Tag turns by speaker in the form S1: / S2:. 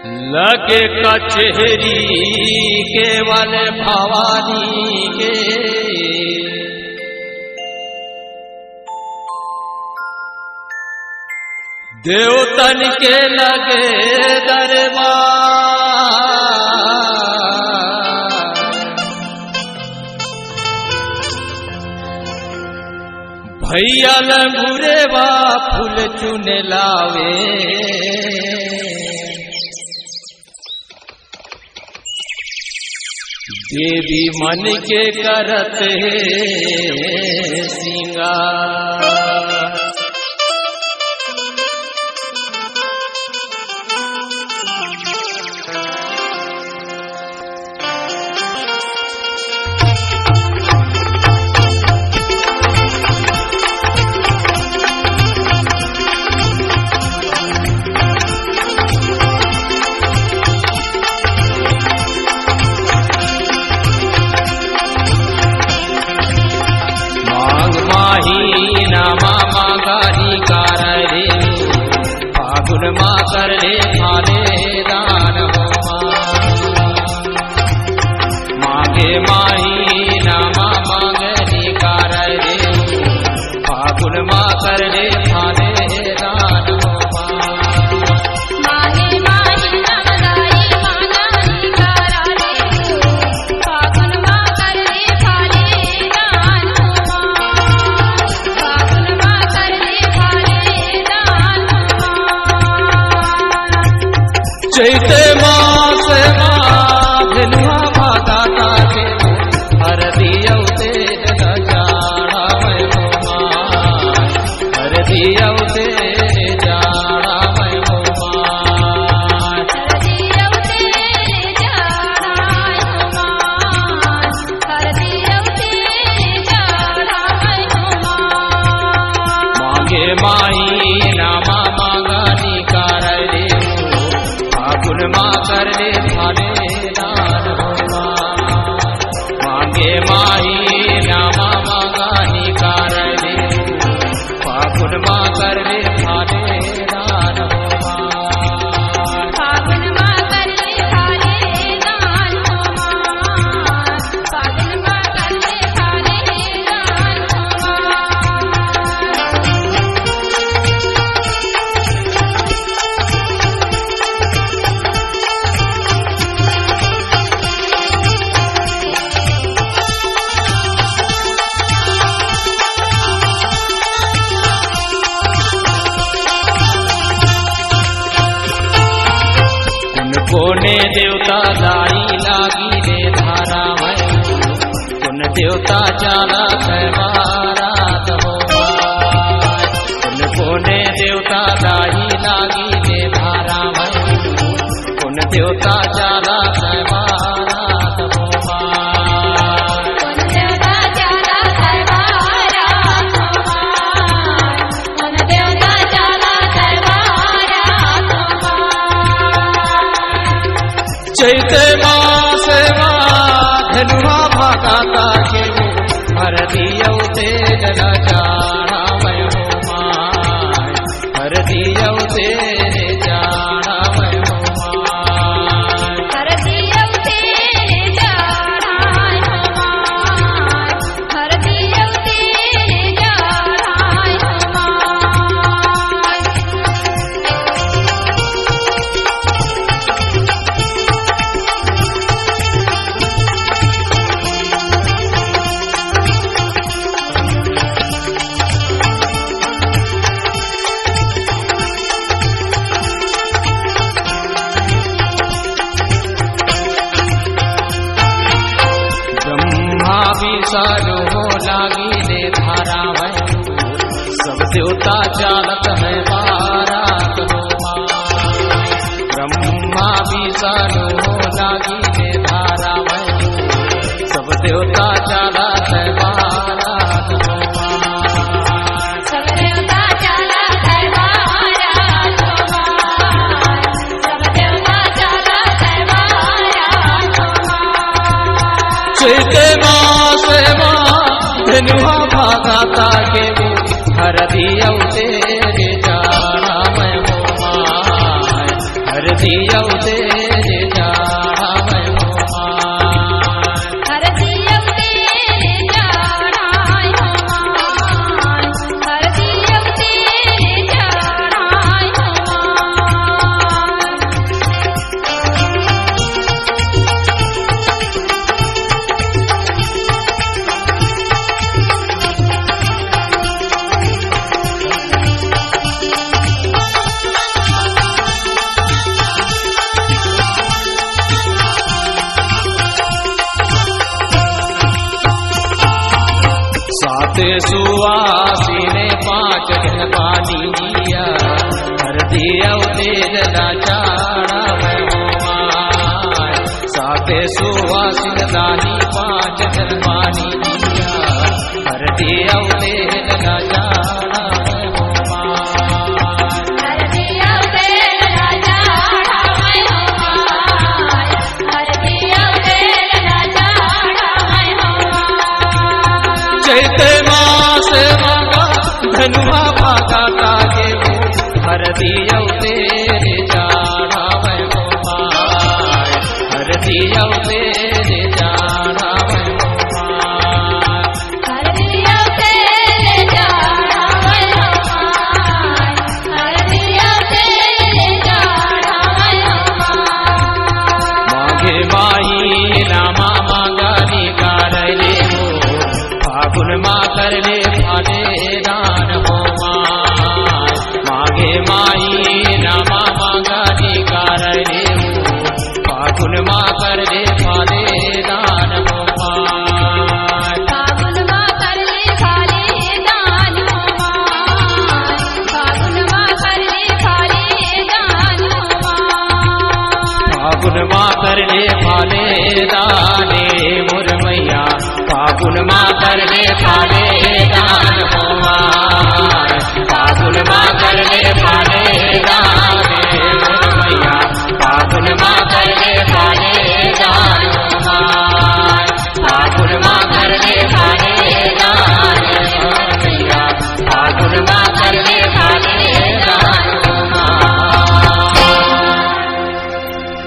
S1: लगे कचहरी केवल भवानी के, देवतन के लगे दरबार। भैया लंगूरेवा फूल चुन लावे, देवी मन के करत है सिंगार। फागुन माँ कर ले थाने दान हो मांगे माही नामा मांगनी कार रे, फागुन माँ कर ले थाने दान हो चैते मास माघनुआ भागा के हर दियौ तेज जाड़ा मैं मोमाय, हर दियौ तेज जाड़ा मैं मोमाय,
S2: हर दियौ तेज जाड़ा मोमाय, हर दियौ तेज जाड़ा मैं मोमाय।
S1: मांगे माही नामा मांगनी कार रे, फागुन माँ कर ले थाने दान हो मांगे माही नामा मांगनी कार रे, फागुन माँ कर ले थाने दान हो
S2: फागुन माँ कर ले थाने दान हो, फागुन माँ कर ले थाने दान हो।
S1: कोने देवता दाई लागी रे धारा में, कुन देवता चाला बारात हो कुन कोने देवता दाई लागी रे धारा में, कुन देवता चाला बारात हो चैते मास माघनुआ भागा के हर दियौ तेज जाड़ा मैं मोमाय, हर दियौ तेज जाड़ा मैं मोमाय,
S2: हर दियौ तेज जाड़ा मोमाय, हर दियौ तेज जाड़ा मोमाय।
S1: सारो हो लागी रे धारा में, सब देवता चालत है बारात हो ब्रह्मा भी सारो हो लागी रे धारा में, सब देवता चालत है बारात हो
S2: सब देवता चालत है बारात हो, सब देवता चालत है बारात हो।
S1: चैते मास माघनुआ भागा के हर दियौ तेज जाड़ा मैं मोमाय, हर दियौ तेरे चढ़ावै हो माय
S2: हर दियौ तेरे चढ़ाय हो माय हर दियौ तेरे चढ़ाय हो
S1: सात सुवासिने पांच पानी दिया हर दियौ तेरे चढ़ावै हो माय सात सुवासिन दानी पांच पानी दिया हर दियौ तेरे चढ़ावै हो माय
S2: हर दियौ तेरे चढ़ावै हो माय हर दियौ तेरे चढ़ावै हो माय
S1: चैत मास मागा धनुआ भागा तागे हो हर दियौ तेरे चढ़ावै हो माय हर दियौ तेरे चढ़ावै हो माय
S2: हर दियौ तेरे चढ़ावै हो माय हर दियौ तेरे चढ़ावै हो माय
S1: माघे माही रामा मांगानी करले हो फागुन माँ करले फाले दान हो माय माघे माही रामा मांगानी करले हो फागुन माँ करले फाले दान हो माय
S2: फागुन माँ करले फाले दान हो माय फागुन माँ करले फाले दान हो माय
S1: फागुन माँ करले फाले दाने मोर मैया फागुन माँ करले फाले